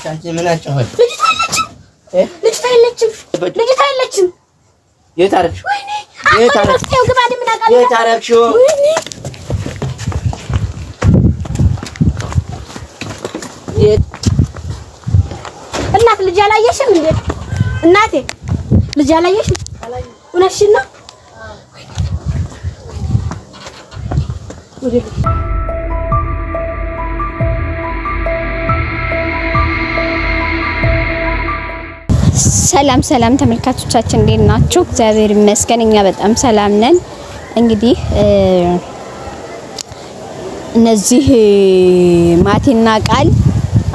አንቺ ምን አጨኸኝ? ልጅ ታይለችም የት አረግሽው? ወይኔ አቆርጥው ግባድ ምን አቃለ? የት አረግሽው? ወይኔ እናት ልጅ አላየሽም እንዴ? እናቴ ልጅ አላየሽም? እውነትሽን ነው? ወዴት ሰላም ተመልካቾቻችን እንዴት ናችሁ? እግዚአብሔር ይመስገን እኛ በጣም ሰላም ነን። እንግዲህ እነዚህ ማቲና ቃል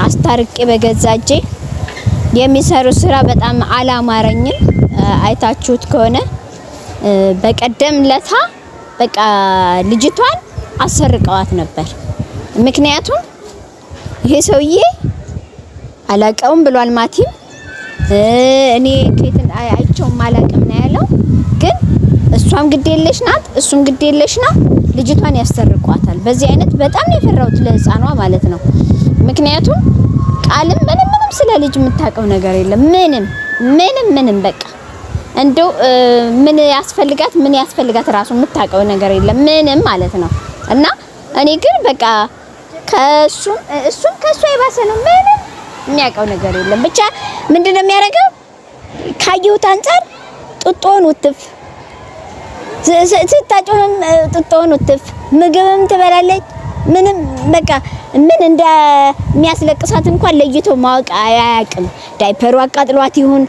አስታርቄ በገዛጄ የሚሰሩ ስራ በጣም አላማረኝም። አይታችሁት ከሆነ በቀደም ለታ በቃ ልጅቷን አሰርቀዋት ነበር። ምክንያቱም ይሄ ሰውዬ አላቀውም ብሏል ማቲም እኔ ከየት አይቼው ማላቀም ነው ያለው። ግን እሷም ግዴለሽ ናት እሱም ግዴለሽ ነው። ልጅቷን ያሰርቋታል። በዚህ አይነት በጣም የፈራሁት ለህፃኗ ማለት ነው። ምክንያቱም ቃልም ምንም ስለ ልጅ የምታውቀው ነገር የለም። ምንም በቃ እንደው ምን ያስፈልጋት ራሱ የምታውቀው ነገር የለም ምንም ማለት ነው። እና እኔ ግን በቃ እሱም ከሷ የባሰ ነው። ምንም የሚያውቀው ነገር የለም። ብቻ ምንድነው የሚያደርገው? ካየሁት አንፃር ጡጦን ውትፍ ስታጮህም ጡጦን ውትፍ ምግብም ትበላለች። ምንም በቃ ምን እንደሚያስለቅሳት እንኳን ለይቶ ማወቅ አያውቅም። ዳይፐሩ አቃጥሏት ይሁን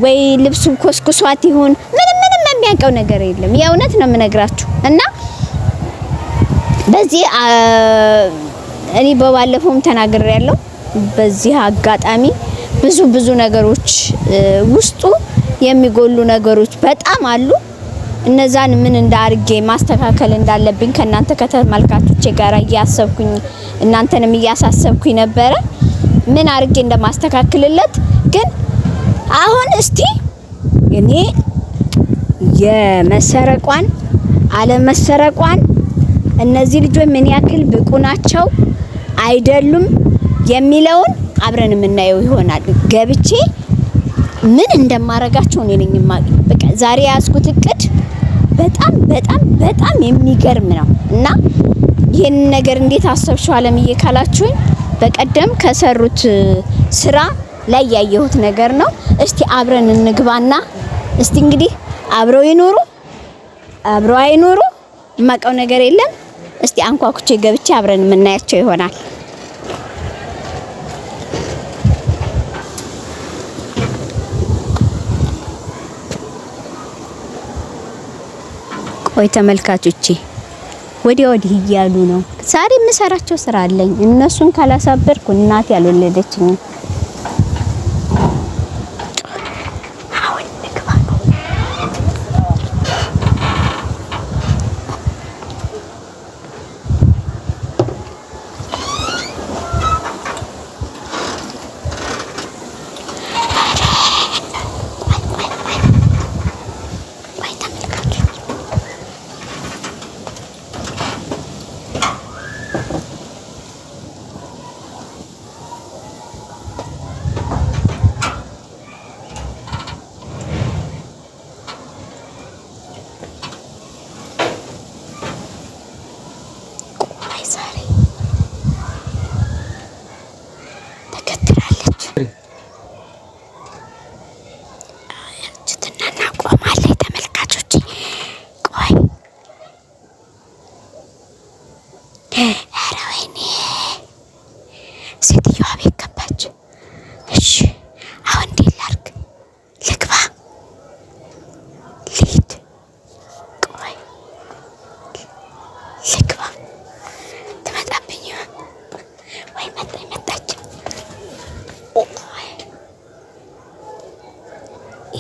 ወይ ልብሱ ኮስኩሷት ይሁን ምንም የሚያውቀው ነገር የለም። የእውነት ነው የምነግራችሁ። እና በዚህ እኔ በባለፈውም ተናግሬያለሁ። በዚህ አጋጣሚ ብዙ ነገሮች ውስጡ የሚጎሉ ነገሮች በጣም አሉ። እነዛን ምን እንዳርጌ ማስተካከል እንዳለብኝ ከናንተ ከተመልካቾቼ ጋር እያሰብኩኝ እናንተንም እያሳሰብኩኝ ነበረ ምን አርጌ እንደማስተካከልለት። ግን አሁን እስቲ እኔ የመሰረቋን አለመሰረቋን እነዚህ ልጆች ምን ያክል ብቁ ናቸው አይደሉም የሚለውን አብረን የምናየው ይሆናል። ገብቼ ምን እንደማረጋቸው እኔ ነኝ የማውቀው። በቃ ዛሬ ያስኩት እቅድ በጣም የሚገርም ነው። እና ይሄን ነገር እንዴት አሰብሽው አለምዬ ካላችሁኝ በቀደም ከሰሩት ስራ ላይ ያየሁት ነገር ነው። እስቲ አብረን እንግባና እስቲ እንግዲህ አብረው ይኖሩ አብረው አይኖሩ የማውቀው ነገር የለም። እስቲ አንኳኩቼ ገብቼ አብረን የምናያቸው ይሆናል። ቆይ ተመልካቾቼ ወዲህ እያሉ ነው። ዛሬ የምሰራቸው ስራ አለኝ። እነሱን ካላሳበርኩ እናቴ ያልወለደችኝ።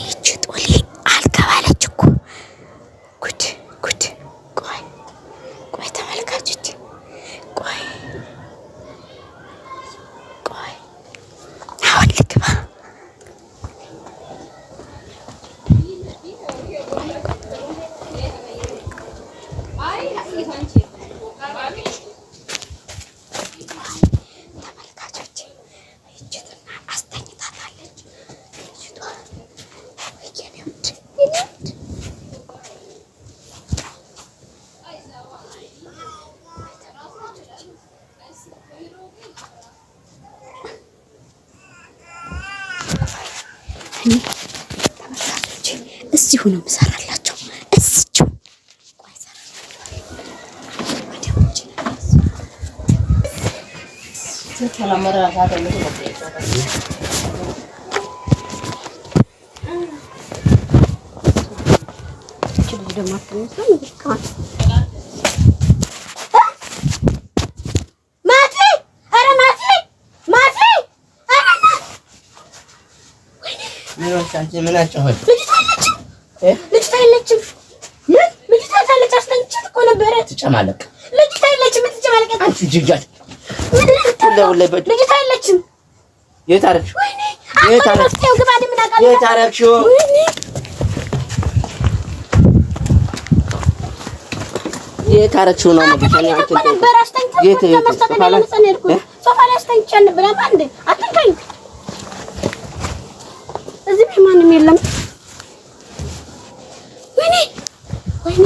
ይቺ ጦሊ አልገባለች እዚሁ ነው የምሰራላቸው። እዚሁ ቆይ ምን አጫወት ልጅቷ የለችም። ምን ልጅቷ ታለች? አስተኝቻት እኮ ነበረ። ትጨማለቅ ልጅቷ የለችም። ትጨማለቅ አንቺ ጅጃት ልጅቷ የለችም። የት አደረግሽው? ወይኔ የት አደረግሽው? የት አደረግሽው? የት አደረግሽው ነው ማለት ነው? አንቺ ነበር አስተኝቻት ሶፋ ላይ አስተኝቻት ነበር። አንዴ አትንካኝ። እዚህ ቤት ማንም የለም። ወይኔ ወይኔ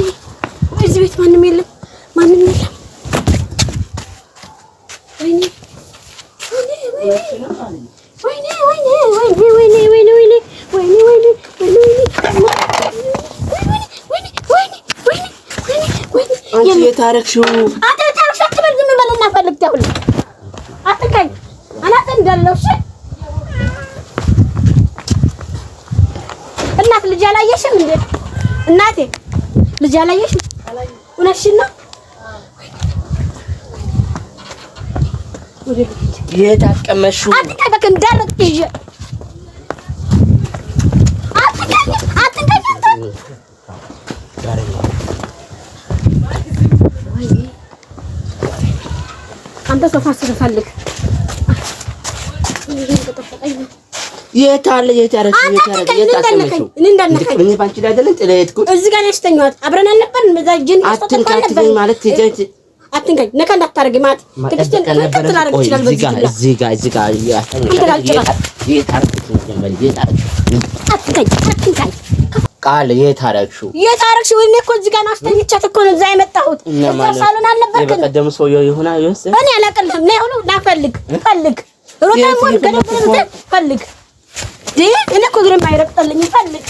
እዚህ ቤት ማንም የለም። ማንም የለም። ወይኔ ወይኔ ወይኔ ወይኔ ወይኔ ወይኔ ወይኔ ወይኔ ወይኔ ወይኔ አንቺ የት አደረግሽው? አንተ ታርፈት አትበል። ዝም በልና ፈልግ ደውል። አትንካኝ። አናት እንዳለው እሺ። እናት ልጅ አላየሽም እንዴ? እናቴ ልጅ አላየሽም? እውነትሽን ነው? የት አስቀመጥሽው? አትንካኝ በቃ እንዳረቅ ይዤ አትንካኝ አንተ ሶፋ ስፈልግ የት አለ? የት አደረግሽው? የት አስቀመጥሽው? እኔ እንዳነካኝ እኔ ባንቺ ላይ አይደለም ጥላ የሄድኩት። እዚህ ጋር ነው ያስተኛሁት። አብረን አልነበርን? በዛ ጅን አትንካኝ ማለት ትጀት አትንካኝ። ነካ እንዳታረጊ ማለት ትክክል ተላረግ ይችላል። እዚህ ጋር አትንካኝ ቃል የት አደረግሽው? የት አደረግሽው? እኔ እኮ እዚህ ጋር ነው አስተኝቻት እኮ ነው እዛ የመጣሁት። እዛ ሳሎን አልነበርክም? በቀደም ሰው ይሆና ይወስ እኔ አላቀልህም። ነይ ሁሉ ላፈልግ ፈልግ ሮታም ወን ገደብ ፈልግ እኔ እኮ ግሬም አይረቅጠልኝ ፈልግ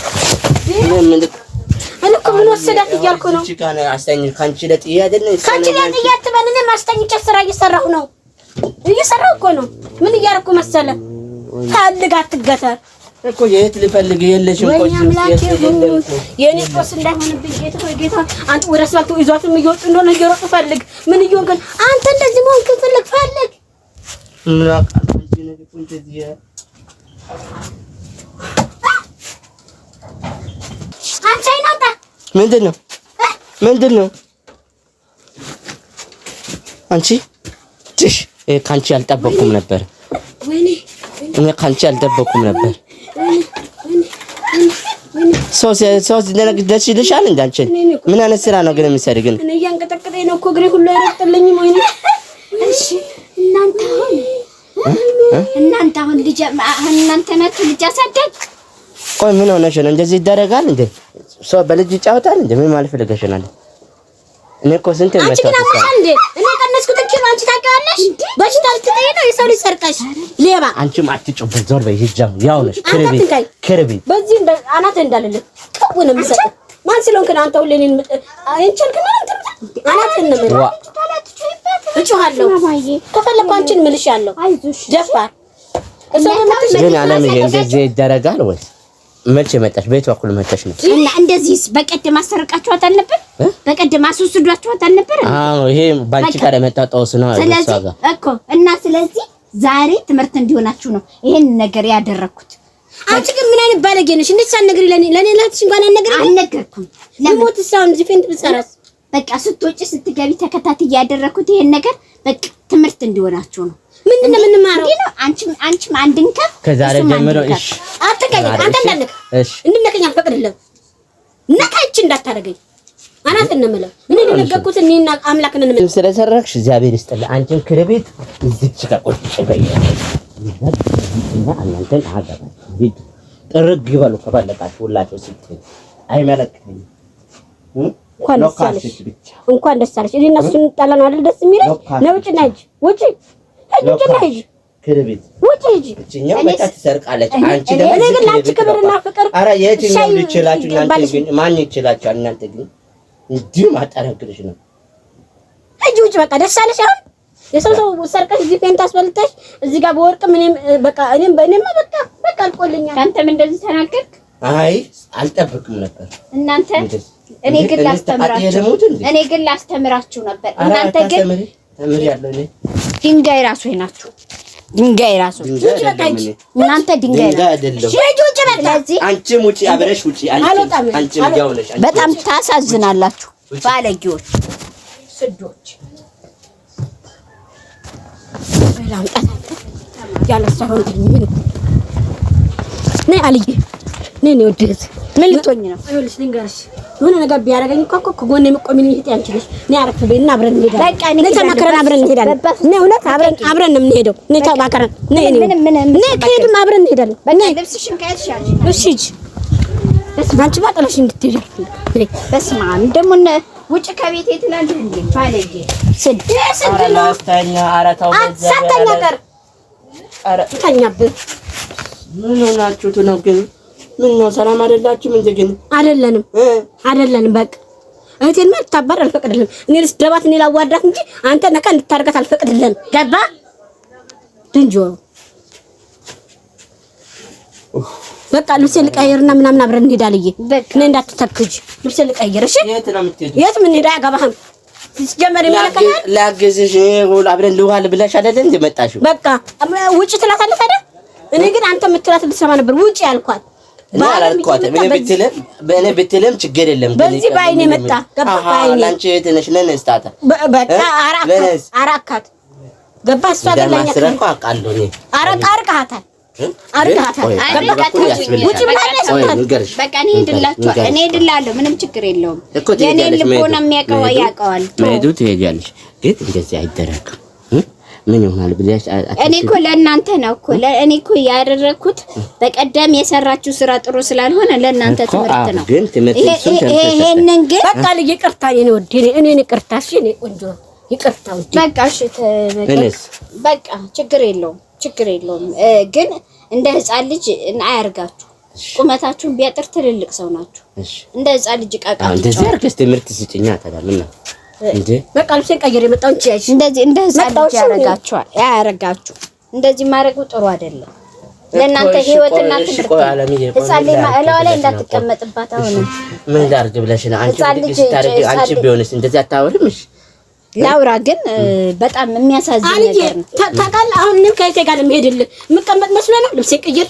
እኔ እኮ ምን ወሰዳት እያልኩ ነው። እቺ ካነ አስተኝ ካንቺ ለጥያ አይደለ? ካንቺ ለጥያ አትበል። እኔ ማስተኝቻት ስራ እየሰራሁ ነው። እየሰራሁ እኮ ነው። ምን እያደረኩ መሰለ? ፈልግ አትገተር እኮ የት ልፈልግ? የለሽም እኮ የኔ ጦስ እንዳይሆንብኝ ጌታ ሆይ ጌታ አንተ ወደ አስፋልቱ ይዟትም እየወጡ እንደሆነ እየሮጡ ፈልግ። ምን እየሆንክ አንተ? እንደዚህ መሆን ፈልግ ፈልግ ምን አቃል አንቺ ነው እንደዚህ አንቺ አይናታ ምንድነው? አንቺ ትሽ ካንቺ አልጠበኩም ነበር። ወይኔ እኔ ካንቺ አልጠበኩም ነበር። ሶስ ደስ ይልሻል እንዴ? አንቺ ምን አይነት ስራ ነው ግን የምትሰሪ? ግን እኔ እያንቀጠቀጠኝ ነው እኮ እግሬ ሁሉ አይረጥልኝም። ወይኔ እሺ እናንተ አሁን ልጅ እናንተ ናችሁ ልጅ አሳደግ። ቆይ ምን ሆነሽ ነው? እንደዚህ ይደረጋል እንዴ? ሰው በልጅ ይጫወታል እንዴ? ምን ማለት ፈልገሽ ነው? እኔ እኮ ስንት መጣሁ እንዴ? እኔ ቀነስኩት ኪሎ አንቺ ታውቂዋለሽ? በሽታ ልትጠይ ነው የሰው ልጅ ሰርቀሽ ሌባ። አንቺም አትጮበት ዞር በይ። ሂጃም ያው ነሽ ክርቢ በዚህ አናት እንዳልልህ ቀውን የምሰጥ ማን ስለሆንክ ነው አንተ? ሁሌ እኔን አንቺልክ ነው አንተ አናት ነው ማለት እጮሃለሁ። ከፈለኩ አንቺን ምልሻለሁ። አይዞሽ ደፋር ግን አለምዬ እንደዚህ ይደረጋል ወይ? መቼ መጣሽ? ቤት በኩል መጣሽ ነው እና እንደዚህስ በቀደም አሰርቃችኋት አልነበር? በቀደም አስወስዷችኋት አልነበር? አዎ ይሄ ባንቺ ጋር የመጣው ጦስ ነው። ስለዚህ እኮ እና ስለዚህ ዛሬ ትምህርት እንዲሆናችሁ ነው ይሄን ነገር ያደረኩት። አንቺ ግን ምን አይነት ባለጌ ነሽ? እንዴት ሳትነግሪ ለኔ ላትሽ እንኳን አልነገርኩም። ለሞት ሳውንድ ዲፌንድ ብሰራስ በቃ ስትወጪ ስትገቢ ተከታታይ ያደረኩት ይሄን ነገር በቃ ትምህርት እንዲሆናችሁ ነው። ምንድነው የምንማረው? አንቺም አንድን ከፍ ከዛሬ ጀምሮ እሺ አትቀኝ። አንተ እንዳልክ እሺ እንድነቀኝ አልፈቅድልህም። ነካች እንዳታረገኝ አናት እንመለው ምን እንደነገርኩት እኔና አምላክን እንመለው ስለሰረክሽ እግዚአብሔር ይስጥልህ። አንቺን ክርቤት እዚች ጋር ቁጭ በይ እና እናንተን አገባኝ ቢት ጥርግ ይበሉ ከፈለጋችሁ ሁላችሁ ስትይ አይመለከተኝም። እንኳን ደስ አለሽ። እኔ እና እሱ እንጣላ ነው አይደል? ደስ የሚለኝ ነው። ውጭ ነኝ ውጭ ሂጂ ክርቢት ውጪ ሂጂ። እኛው መጣ ትሰርቃለች። አንቺ ደግሞ እኔ ግን ላንቺ ክብርና ፍቅር ኧረ የትኛው ልችላችሁ እናንተ ግን ማን ይችላችሁ? እናንተ ግን እንዲሁ ማጣረግልሽ ነው። ሂጂ ውጪ በቃ ደስ አለሽ። አሁን የሰው ሰርቀሽ እዚህ ፔንት አስበልተሽ እዚህ ጋር በወርቅ ምንም በቃ እኔማ በቃ አልቆልኛል። አንተም እንደዚህ ተናገርክ? አይ አልጠብቅም ነበር እናንተ እኔ ግን ላስተምራችሁ ነበር። እናንተ ግን ተምሪ ያለው እኔ ድንጋይ ራሱ ናችሁ። ድንጋይ ራሱ እናንተ ድንጋይ አይደለም። ስለዚህ አንቺም ውጪ አብረሽ ውጪ። አንቺም ያው ነሽ። በጣም ታሳዝናላችሁ ባለጌዎች፣ ስዶች። ላምጣት ያለሰው ምን ነይ አልዬ ነይ ወደት ምን ልትሆኝ ነው? አይወልሽ ልንገርሽ የሆነ ነገር ቢያደርገኝ እኮ ከጎኔ የምትቆሚኝ እህቴ አንቺ ነሽ። ነይ አረፍ በይና አብረን እንሄዳለን። በቃ ነይ ተማክረን አብረን እንሄዳለን። ነይ እውነት አብረን ነው የምንሄደው። ነይ ተማክረን ነይ ከሄድን አብረን እንሄዳለን። ነይ ልብስሽን ቀይርሻለሽ። እሺ ሂጂ። አንቺ ባጠለሽ እንድትሄጂ ነይ። በስመ አብ ደግሞ ውጭ ከቤት ትላለህ እንዴ? ባለጌ ስድስት ነው አራታው ሳተኛ ቀር አረ ተኛብህ። ምን ሆናችሁት ነው ግን? ምን ነው ሰላም አይደላችሁም? እንዴ ግን አይደለንም። በቃ እህቴን ማለት ታባር አልፈቅድልህም። እኔ ልስደባት እኔ ላዋርዳት እንጂ አንተ ነካ እንድታርጋት አልፈቅድልህም። ገባ ድንጆ በቃ ልብሴን ልቀይርና ምናምን አብረን እንሄዳለን። እኔ እንዳትተክጂ ልብሴን ልቀይር። እሺ የት ነው የምትሄጂው? የት ምን ሄዳ ያገባህም ሲጀመር ይመለከታል። ላግዝሽ ሁሉ አብረን ልዋል ብለሽ አይደል እንዴ መጣሽው? በቃ ውጪ ትላታለህ አይደል? እኔ ግን አንተ የምትላት ልትሰማ ነበር። ውጪ ያልኳት በእኔ ብትልም ችግር የለም። በዚህ ባይኔ መጣ ገባ ባይኔ አንቺ ትነሽ ለነስታታ በቃ አራካት ገባ እሷ ገለኛ ማስረቁ አቃለው ነው አርቃሃታል። በቃ እኔ ሄድላለሁ። ምንም ችግር የለውም። የኔ ልቦና የሚያውቀው ያውቀዋል። መሄዱ ትሄጃለሽ፣ ግን እንደዚህ አይደረግም። ምን ይሆናል ብለሽ እኔ እኮ ለእናንተ ነው እኮ እኔ እኮ ያደረኩት በቀደም የሰራችሁ ስራ ጥሩ ስላልሆነ ለእናንተ ትምህርት ነው። ግን ትምህርት ይሄንን ግን በቃ ይቅርታ የኔ ወዴ እኔ ይቅርታ። እሺ እኔ ቆንጆ ይቅርታ። በቃ እሺ በቃ ችግር የለውም። ግን እንደ ህፃን ልጅ አያርጋችሁ። ቁመታችሁን ቢያጥር ትልልቅ ሰው ናችሁ። እንደ ህፃን ልጅ ቃቃ እንደዚህ አርገስ ትምህርት ስጭኛ ታላልና እንዴ በቃ ልብሴን ቀይሬ መጣሁ እንጂ እንደዚህ እንደ ህፃን ልጅ ያረጋችሁ። እንደዚህ ማድረጉ ጥሩ አይደለም ለእናንተ ህይወትና ትምህርት። ህፃን ልጅ ማዕላው ላይ እንዳትቀመጥባት። አሁን ምን ላድርግ ብለሽ ነው አንቺ ቢሆንስ እንደዚህ አታወሪም? እሺ ላውራ ግን በጣም የሚያሳዝን ነገር ነው። ታውቃለህ አሁን እኔም ከእቴ ጋር የምሄድልህ የምቀመጥ መስሎህ ነው። ልብሴን ቀይር